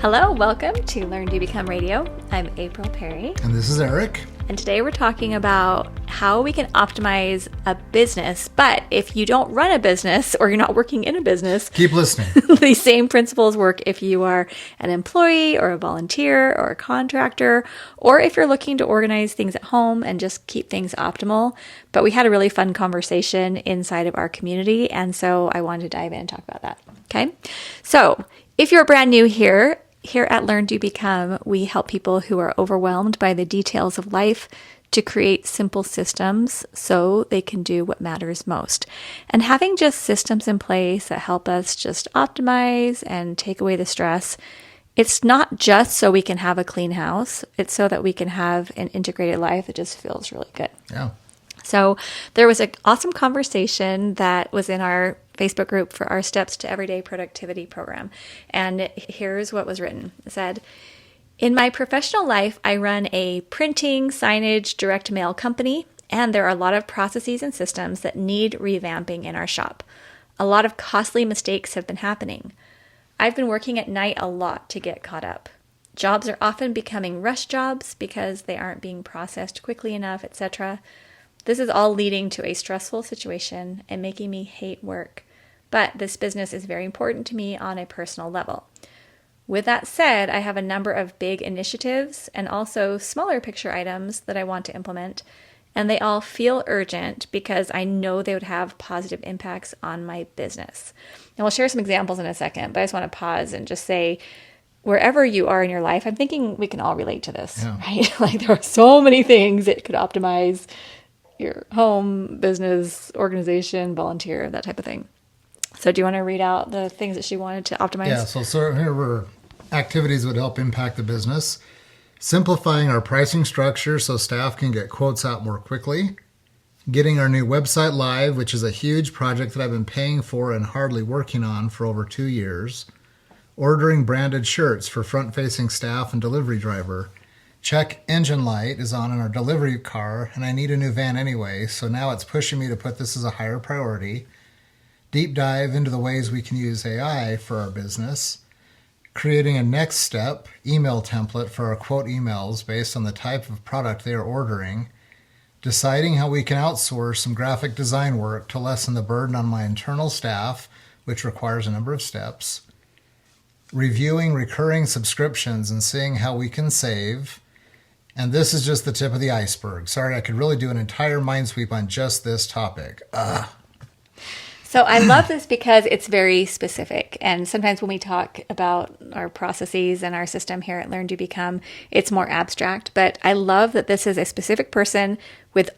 Hello, welcome to Learn to Become Radio. I'm April Perry. And this is Eric. And today we're talking about how we can optimize a business. But if you don't run a business or you're not working in a business, keep listening. These same principles work if you are an employee or a volunteer or a contractor, or if you're looking to organize things at home and just keep things optimal. But we had a really fun conversation inside of our community. And so I wanted to dive in and talk about that. Okay. So if you're brand new here at Learn to Become, we help people who are overwhelmed by the details of life to create simple systems so they can do what matters most. And having just systems in place that help us just optimize and take away the stress, it's not just so we can have a clean house. It's so that we can have an integrated life that just feels really good. Yeah. So there was an awesome conversation that was in our Facebook group for our Steps to Everyday Productivity program. And here's what was written. It said, in my professional life, I run a printing, signage, direct mail company, and there are a lot of processes and systems that need revamping in our shop. A lot of costly mistakes have been happening. I've been working at night a lot to get caught up. Jobs are often becoming rush jobs because they aren't being processed quickly enough, etc. This is all leading to a stressful situation and making me hate work. But this business is very important to me on a personal level. With that said, I have a number of big initiatives and also smaller picture items that I want to implement, and they all feel urgent because I know they would have positive impacts on my business. And we'll share some examples in a second, but I just want to pause and just say, wherever you are in your life, I'm thinking we can all relate to this, right? Like there are so many things that could optimize your home, business, organization, volunteer, that type of thing. So do you want to read out the things that she wanted to optimize? Yeah, so here were activities that would help impact the business. Simplifying our pricing structure so staff can get quotes out more quickly. Getting our new website live, which is a huge project that I've been paying for and hardly working on for over 2 years. Ordering branded shirts for front-facing staff and delivery driver. Check engine light is on in our delivery car, and I need a new van anyway, so now it's pushing me to put this as a higher priority. Deep dive into the ways we can use AI for our business. Creating a next step email template for our quote emails based on the type of product they are ordering. Deciding how we can outsource some graphic design work to lessen the burden on my internal staff, which requires a number of steps. Reviewing recurring subscriptions and seeing how we can save. And this is just the tip of the iceberg. Sorry, I could really do an entire mind sweep on just this topic. So I love this because it's very specific. And sometimes when we talk about our processes and our system here at Learn to Become, it's more abstract. But I love that this is a specific person with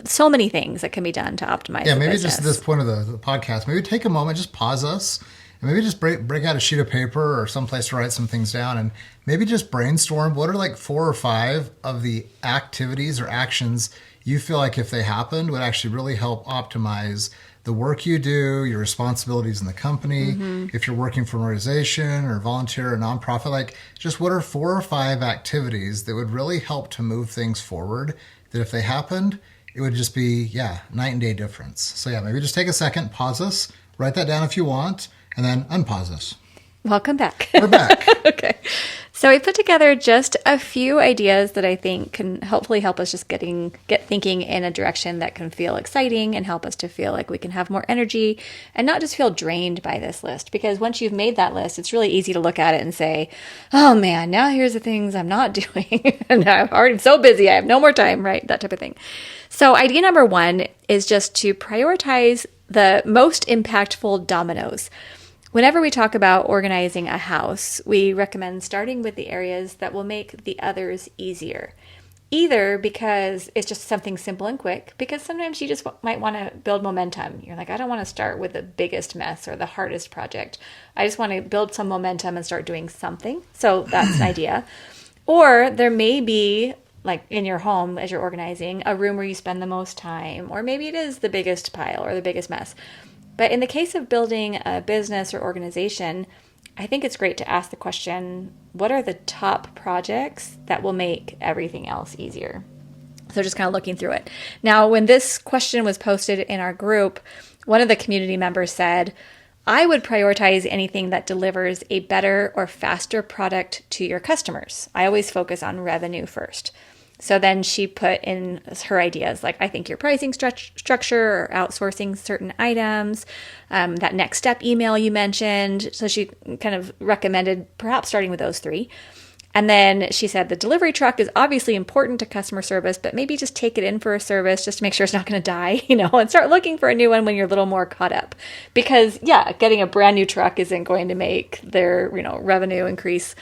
so many things that can be done to optimize the maybe business. Just at this point of the podcast, maybe take a moment, just pause us, and maybe just break out a sheet of paper or someplace to write some things down, and maybe just brainstorm what are like 4 or 5 of the activities or actions you feel like if they happened would actually really help optimize the work you do, your responsibilities in the company, if you're working for an organization or volunteer or nonprofit, like just what are 4 or 5 activities that would really help to move things forward, that if they happened, it would just be, night and day difference. So maybe just take a second, pause us, write that down if you want, and then unpause us. Welcome back. We're back. Okay. So we put together just a few ideas that I think can hopefully help us just get thinking in a direction that can feel exciting and help us to feel like we can have more energy and not just feel drained by this list. Because once you've made that list, it's really easy to look at it and say, oh man, now here's the things I'm not doing. And I'm already so busy. I have no more time, right? That type of thing. So idea number 1 is just to prioritize the most impactful dominoes. Whenever we talk about organizing a house, we recommend starting with the areas that will make the others easier. Either because it's just something simple and quick, because sometimes you just might want to build momentum. You're like, I don't want to start with the biggest mess or the hardest project. I just want to build some momentum and start doing something. So that's an idea. Or there may be, like in your home as you're organizing, a room where you spend the most time, or maybe it is the biggest pile or the biggest mess. But in the case of building a business or organization, I think it's great to ask the question, what are the top projects that will make everything else easier? So just kind of looking through it. Now, when this question was posted in our group, one of the community members said, I would prioritize anything that delivers a better or faster product to your customers. I always focus on revenue first. So then she put in her ideas, like I think your pricing structure or outsourcing certain items, that next step email you mentioned. So she kind of recommended perhaps starting with those three. And then she said the delivery truck is obviously important to customer service, but maybe just take it in for a service just to make sure it's not going to die, and start looking for a new one when you're a little more caught up. Because, getting a brand new truck isn't going to make their, revenue increase.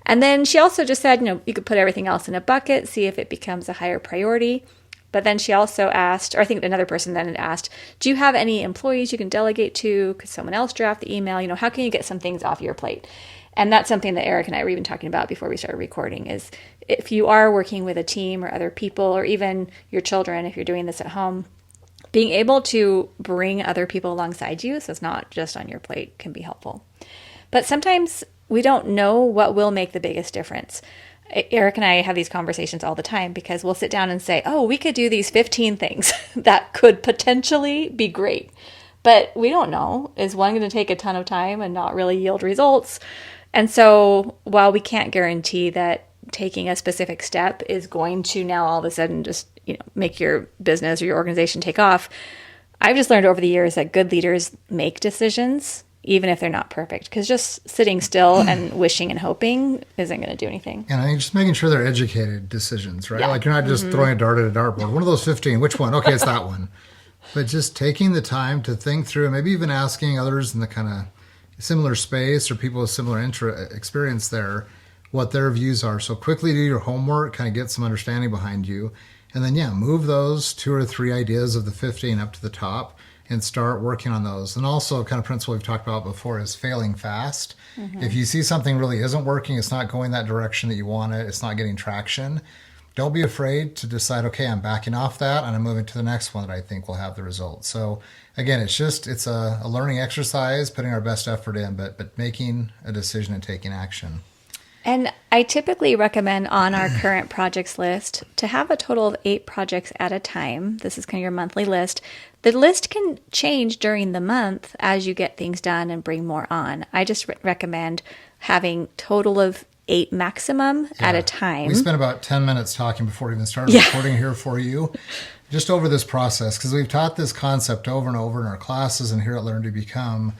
And then she also just said, you could put everything else in a bucket, see if it becomes a higher priority. But then she also asked, or I think another person then had asked, do you have any employees you can delegate to? Could someone else draft the email? How can you get some things off your plate? And that's something that Eric and I were even talking about before we started recording, is if you are working with a team or other people, or even your children, if you're doing this at home, being able to bring other people alongside you, so it's not just on your plate, can be helpful. But sometimes we don't know what will make the biggest difference. Eric and I have these conversations all the time because we'll sit down and say, oh, we could do these 15 things that could potentially be great. But we don't know. Is one going to take a ton of time and not really yield results? And so while we can't guarantee that taking a specific step is going to now all of a sudden just, make your business or your organization take off, I've just learned over the years that good leaders make decisions, even if they're not perfect, because just sitting still and wishing and hoping isn't going to do anything. And I think just making sure they're educated decisions, right? Yeah. Like you're not just throwing a dart at a dartboard. One of those 15, which one? Okay, it's that one. But just taking the time to think through, maybe even asking others in the kind of similar space or people with similar experience there, what their views are. So quickly do your homework, kind of get some understanding behind you. And then, move those 2 or 3 ideas of the 15 up to the top and start working on those. And also kind of principle we've talked about before is failing fast. Mm-hmm. If you see something really isn't working, it's not going that direction that you want it, it's not getting traction, don't be afraid to decide, okay, I'm backing off that and I'm moving to the next one that I think will have the result. So again, it's a learning exercise, putting our best effort in, but making a decision and taking action. And I typically recommend on our current projects list to have a total of 8 projects at a time. This is kind of your monthly list. The list can change during the month as you get things done and bring more on. I just recommend having total of 8 maximum at a time. We spent about 10 minutes talking before we even started recording here for you, just over this process, because we've taught this concept over and over in our classes and here at Learn to Become.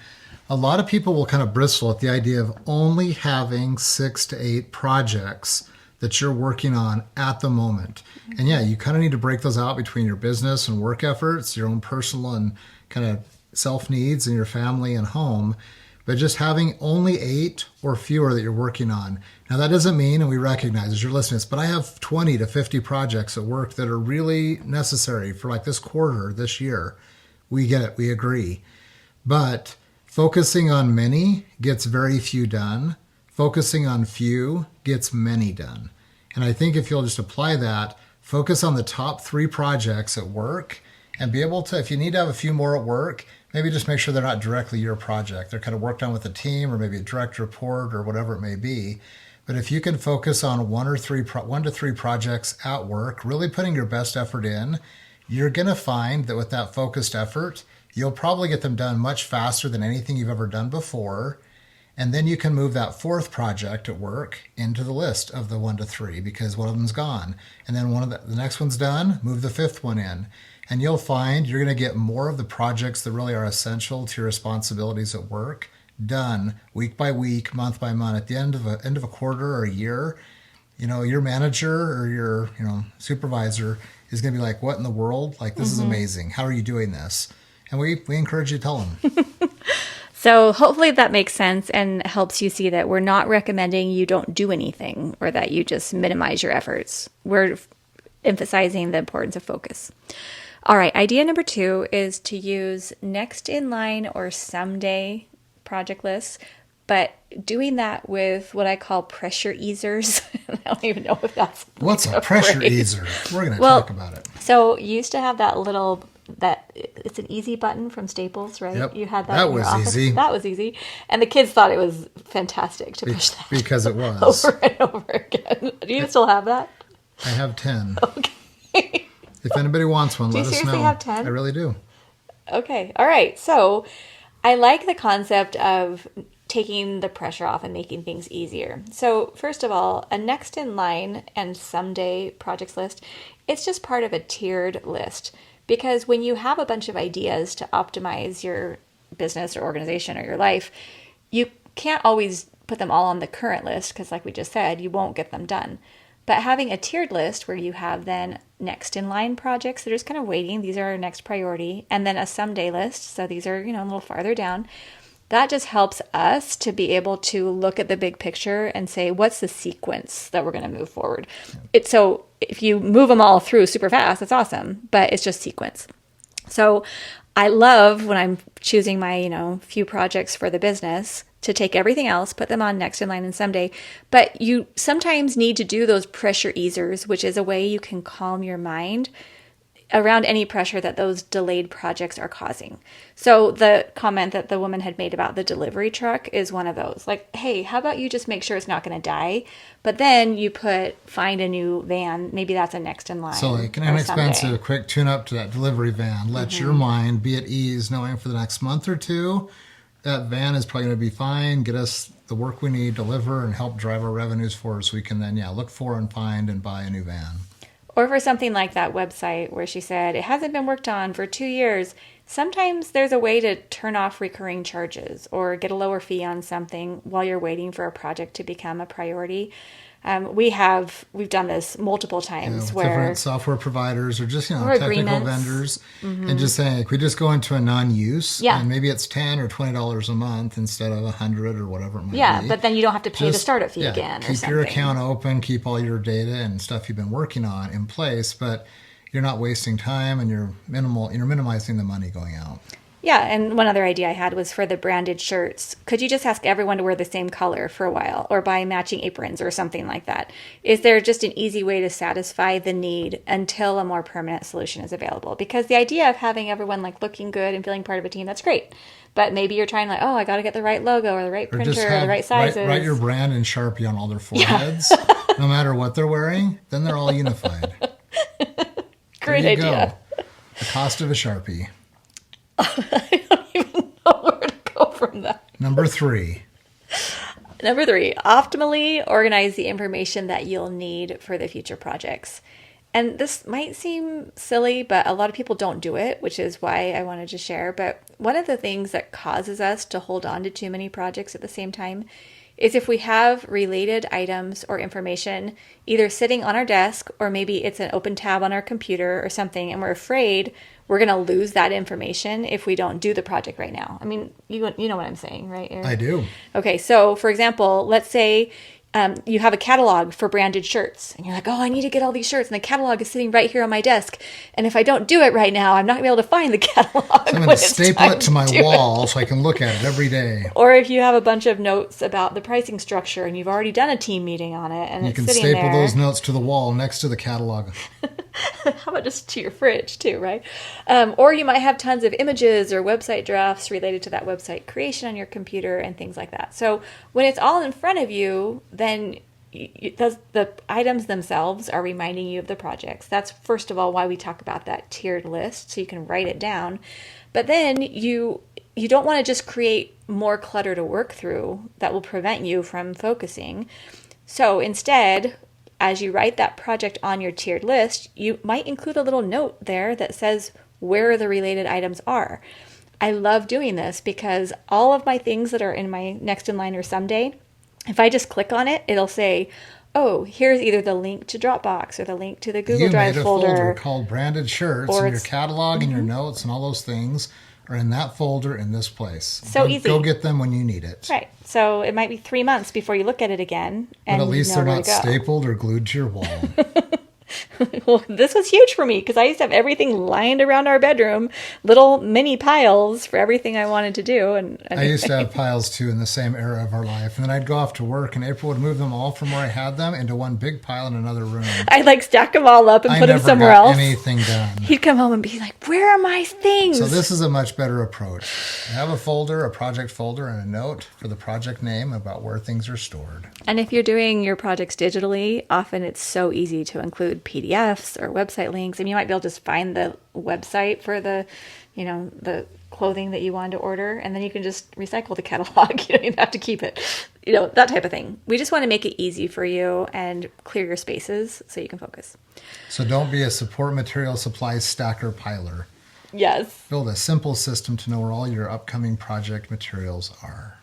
A lot of people will kind of bristle at the idea of only having 6 to 8 projects that you're working on at the moment. And you kind of need to break those out between your business and work efforts, your own personal and kind of self needs and your family and home. But just having only 8 or fewer that you're working on. Now that doesn't mean, and we recognize as you're listening to this, but I have 20 to 50 projects at work that are really necessary for like this quarter, this year. We get it, we agree. But focusing on many gets very few done. Focusing on few gets many done. And I think if you'll just apply that, focus on the top 3 projects at work and be able to, if you need to have a few more at work, maybe just make sure they're not directly your project. They're kind of worked on with a team or maybe a direct report or whatever it may be. But if you can focus on 1 to 3 projects at work, really putting your best effort in, you're going to find that with that focused effort, you'll probably get them done much faster than anything you've ever done before. And then you can move that 4th project at work into the list of the 1 to 3 because one of them's gone. And then the next one's done, move the 5th one in. And you'll find you're going to get more of the projects that really are essential to your responsibilities at work done week by week, month by month. At the end of a quarter or a year, your manager or your supervisor is going to be like, "What in the world? Like this is amazing. How are you doing this?" And we encourage you to tell them. So hopefully that makes sense and helps you see that we're not recommending you don't do anything or that you just minimize your efforts. We're emphasizing the importance of focus. All right, idea number 2 is to use next in line or someday project lists, but doing that with what I call pressure easers. I don't even know if that's what's a pressure easer. We're going to talk about it. So you used to have that little it's an easy button from Staples, right? Yep. You had that. That was easy. That was easy, and the kids thought it was fantastic to push that because it was over and over again. Do you still have that? I have 10. Okay. If anybody wants one, let us know. Do you seriously have 10? I really do. Okay. All right. So I like the concept of taking the pressure off and making things easier. So, first of all, a next in line and someday projects list, it's just part of a tiered list. Because when you have a bunch of ideas to optimize your business or organization or your life, you can't always put them all on the current list because, like we just said, you won't get them done. But having a tiered list where you have then next in line projects that are just kind of waiting, these are our next priority, and then a someday list, so these are, a little farther down, that just helps us to be able to look at the big picture and say, what's the sequence that we're going to move forward? So if you move them all through super fast, that's awesome, but it's just sequence. So I love when I'm choosing my, few projects for the business to take everything else, put them on next in line and someday. But you sometimes need to do those pressure easers, which is a way you can calm your mind around any pressure that those delayed projects are causing. So the comment that the woman had made about the delivery truck is one of those. Like, hey, how about you just make sure it's not going to die? But then you find a new van. Maybe that's a next in line. So like an inexpensive, quick tune-up to that delivery van. Let your mind be at ease knowing for the next month or two, that van is probably going to be fine, get us the work we need, deliver, and help drive our revenues forward so we can then, look for and find and buy a new van. Or for something like that website where she said, it hasn't been worked on for 2 years. Sometimes there's a way to turn off recurring charges or get a lower fee on something while you're waiting for a project to become a priority. We've done this multiple times where different software providers or just or technical agreements. vendors, and just saying like, we just go into a non-use, Yeah. and maybe it's $10 or $20 a month instead of $100 or whatever it might be. Yeah, but then you don't have to pay the startup fee again. Keep your account open, keep all your data and stuff you've been working on in place, but you're not wasting time and you're minimizing the money going out. Yeah, and one other idea I had was for the branded shirts. Could you just ask everyone to wear the same color for a while or buy matching aprons or something like that? Is there just an easy way to satisfy the need until a more permanent solution is available? Because the idea of having everyone looking good and feeling part of a team, that's great. But maybe you're trying I got to get the right logo or the right printer or the right sizes. Write your brand in Sharpie on all their foreheads, no matter what they're wearing, then they're all unified. Great idea. Go. The cost of a Sharpie. I don't even know where to go from that. Number 3, optimally organize the information that you'll need for the future projects. And this might seem silly, but a lot of people don't do it, which is why I wanted to share. But one of the things that causes us to hold on to too many projects at the same time is if we have related items or information either sitting on our desk or maybe it's an open tab on our computer or something, and we're afraid we're going to lose that information if we don't do the project right now. I mean, you know what I'm saying, right, Eric? I do. Okay, so for example, let's say you have a catalog for branded shirts and you're like, oh, I need to get all these shirts and the catalog is sitting right here on my desk. And if I don't do it right now, I'm not going to be able to find the catalog. So I'm going to staple it to my wall so I can look at it every day. Or if you have a bunch of notes about the pricing structure and you've already done a team meeting on it and you it's can sitting staple there. those notes to the wall next to the catalog. How about just to your fridge too, right? Or you might have tons of images or website drafts related to that website creation on your computer and things like that. So when it's all in front of you, then the items themselves are reminding you of the projects. That's first of all why we talk about that tiered list, so you can write it down. But then you don't want to just create more clutter to work through that will prevent you from focusing. So instead, as you write that project on your tiered list, you might include a little note there that says where the related items are. I love doing this because all of my things that are in my next in line or someday, if I just click on it, it'll say, oh, here's either the link to Dropbox or the link to the Google Drive folder. You made a folder called branded shirts, and your catalog and your notes and all those things are in that folder in this place. So easy. Go get them when you need it. Right. So it might be 3 months before you look at it again. And but at least they're not to go. stapled or glued to your wall. Well, this was huge for me because I used to have everything lined around our bedroom, little mini piles for everything I wanted to do. And I used to have piles too in the same era of our life. And then I'd go off to work and April would move them all from where I had them into one big pile in another room. I'd stack them all up and put them somewhere else. else. Anything done. He'd come home and be like, where are my things? So this is a much better approach. Have a folder, a project folder, and a note for the project name about where things are stored. And if you're doing your projects digitally, often it's so easy to include include PDFs or website links. And you might be able to just find the website for the clothing that you wanted to order, and then you can just recycle the catalog. You don't even have to keep it, that type of thing. We just want to make it easy for you and clear your spaces so you can focus. So don't be a support material supplies stacker piler. Yes. Build a simple system to know where all your upcoming project materials are.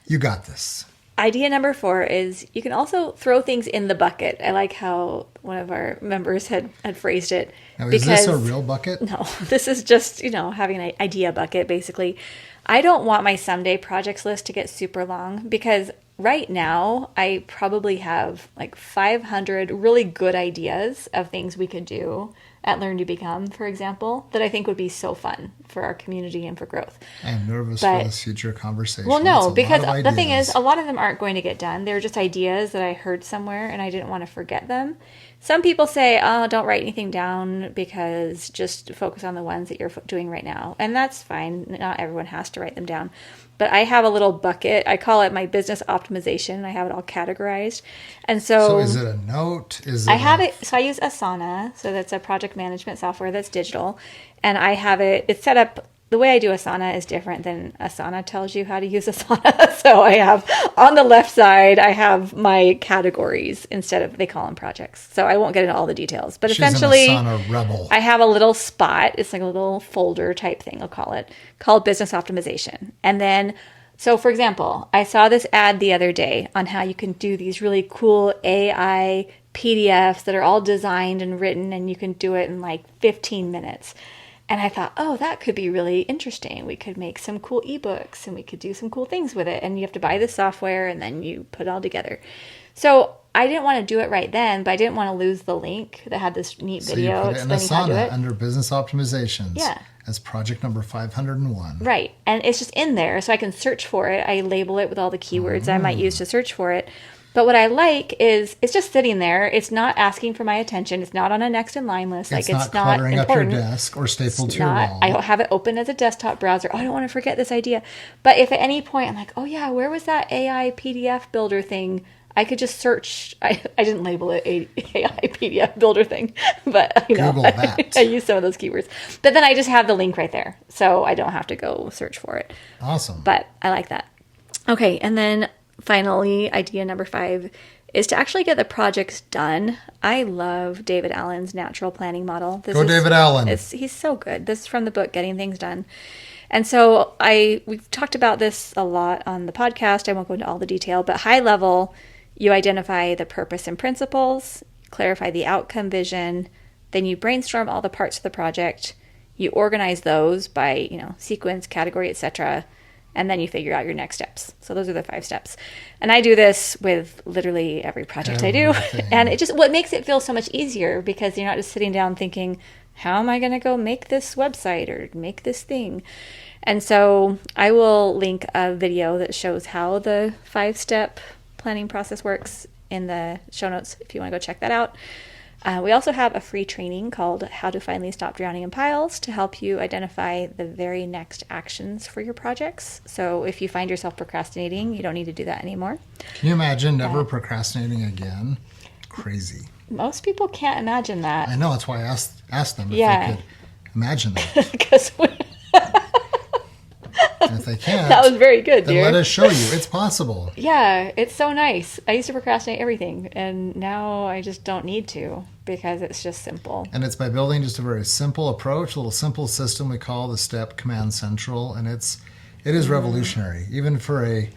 You got this. Idea number 4 is you can also throw things in the bucket. I like how one of our members had phrased it. Now, is this a real bucket? No, this is just, having an idea bucket, basically. I don't want my someday projects list to get super long because right now I probably have like 500 really good ideas of things we could do at Learn to Become, for example, that I think would be so fun for our community and for growth. I'm nervous for this future conversation. Well, no, because the thing is, a lot of them aren't going to get done. They're just ideas that I heard somewhere and I didn't want to forget them. Some people say, oh, don't write anything down because just focus on the ones that you're doing right now. And that's fine. Not everyone has to write them down. But I have a little bucket. I call it my business optimization. I have it all categorized. And so is it a note? I have it. So I use Asana. So that's a project management software that's digital. And I have it's set up. The way I do Asana is different than Asana tells you how to use Asana. So I have on the left side, I have my categories instead of, they call them projects. So I won't get into all the details. But essentially, an Asana rebel. I have a little spot. It's like a little folder type thing, I'll call it, called business optimization. And then, so for example, I saw this ad the other day on how you can do these really cool AI PDFs that are all designed and written, and you can do it in like 15 minutes. And I thought, oh, that could be really interesting. We could make some cool ebooks and we could do some cool things with it. And you have to buy the software and then you put it all together. So I didn't want to do it right then, but I didn't want to lose the link that had this neat video explaining how to do it. Under business optimizations. Yeah. As project number 501. Right. And it's just in there so I can search for it. I label it with all the keywords I might use to search for it. But what I like is it's just sitting there. It's not asking for my attention. It's not on a next in line list. It's not cluttering up your desk or stapled to your wall. I don't have it open as a desktop browser. Oh, I don't want to forget this idea. But if at any point I'm like, oh yeah, where was that AI PDF builder thing? I could just search. I didn't label it AI PDF builder thing, but Google that. I use some of those keywords. But then I just have the link right there, so I don't have to go search for it. Awesome. But I like that. Okay, and then finally, idea number 5 is to actually get the projects done. I love David Allen's natural planning model. David Allen. He's so good. This is from the book, Getting Things Done. And so we've talked about this a lot on the podcast. I won't go into all the detail, but high level, you identify the purpose and principles, clarify the outcome vision, then you brainstorm all the parts of the project, you organize those by, sequence, category, etc., and then you figure out your next steps. So those are the 5 steps. And I do this with literally every project I do. And what makes it feel so much easier because you're not just sitting down thinking, how am I going to go make this website or make this thing? And so I will link a video that shows how the 5-step planning process works in the show notes if you want to go check that out. We also have a free training called How to Finally Stop Drowning in Piles to help you identify the very next actions for your projects. So if you find yourself procrastinating, you don't need to do that anymore. Can you imagine never procrastinating again? Crazy. Most people can't imagine that. I know. That's why I asked them if they could imagine that. Because and if they can't, that was very good, then dear. let us show you. It's possible. Yeah, it's so nice. I used to procrastinate everything, and now I just don't need to because it's just simple. And it's by building just a very simple approach, a little simple system we call the Step Command Central, and it is revolutionary. Even for a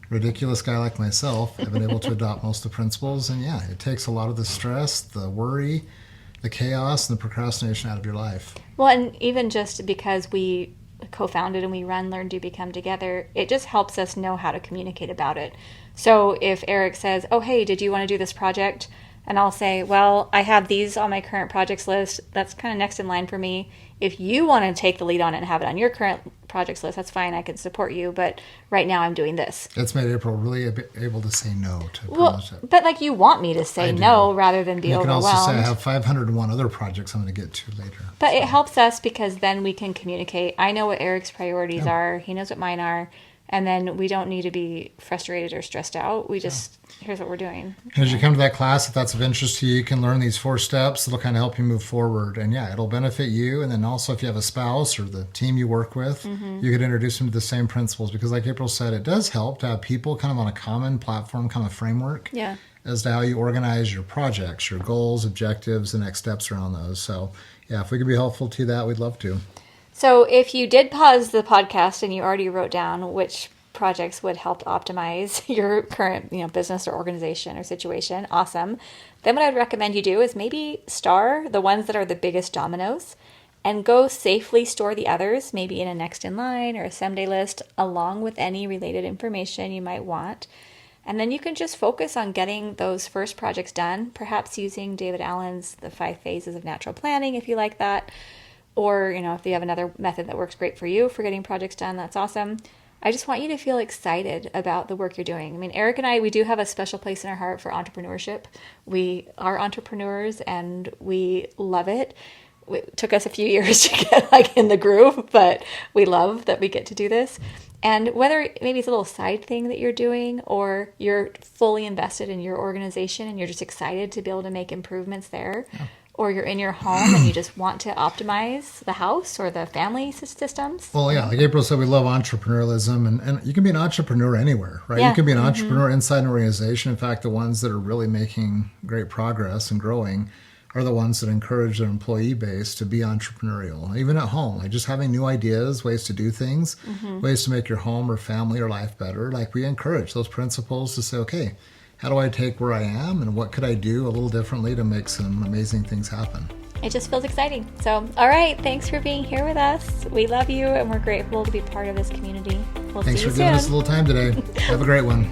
ridiculous guy like myself, I've been able to adopt most of the principles, and yeah, it takes a lot of the stress, the worry, the chaos, and the procrastination out of your life. Well, and even just because we co-founded and we run Learn to Become together, it just helps us know how to communicate about it. So if Eric says, oh, hey, did you want to do this project? And I'll say, well, I have these on my current projects list. That's kind of next in line for me. If you want to take the lead on it and have it on your current projects list, that's fine. I can support you. But right now I'm doing this. It's made April really able to say no to project. But you want me to say no rather than be overwhelmed. You can also say I have 501 other projects I'm going to get to later. But it helps us because then we can communicate. I know what Eric's priorities are. He knows what mine are. And then we don't need to be frustrated or stressed out. We just, here's what we're doing. As you come to that class, if that's of interest to you, you can learn these 4 steps. It'll kind of help you move forward. And yeah, it'll benefit you. And then also if you have a spouse or the team you work with, you could introduce them to the same principles. Because like April said, it does help to have people kind of on a common platform, kind of framework as to how you organize your projects, your goals, objectives, the next steps around those. So yeah, if we could be helpful to that, we'd love to. So if you did pause the podcast and you already wrote down which projects would help optimize your current, business or organization or situation, awesome. Then what I'd recommend you do is maybe star the ones that are the biggest dominoes and go safely store the others, maybe in a next in line or a someday list, along with any related information you might want. And then you can just focus on getting those first projects done, perhaps using David Allen's The 5 Phases of Natural Planning if you like that. Or, if you have another method that works great for you for getting projects done, that's awesome. I just want you to feel excited about the work you're doing. I mean, Eric and I, we do have a special place in our heart for entrepreneurship. We are entrepreneurs and we love it. It took us a few years to get in the groove, but we love that we get to do this. And whether maybe it's a little side thing that you're doing or you're fully invested in your organization and you're just excited to be able to make improvements there, or you're in your home and you just want to optimize the house or the family systems. Well, yeah, like April said, we love entrepreneurialism, and you can be an entrepreneur anywhere, right? Yeah. You can be an entrepreneur inside an organization. In fact, the ones that are really making great progress and growing are the ones that encourage their employee base to be entrepreneurial, even at home, like just having new ideas, ways to do things, ways to make your home or family or life better. Like we encourage those principles to say, okay, how do I take where I am and what could I do a little differently to make some amazing things happen? It just feels exciting. So, all right, thanks for being here with us. We love you and we're grateful to be part of this community. We'll Thanks see you for giving soon. us a little time today. Have a great one.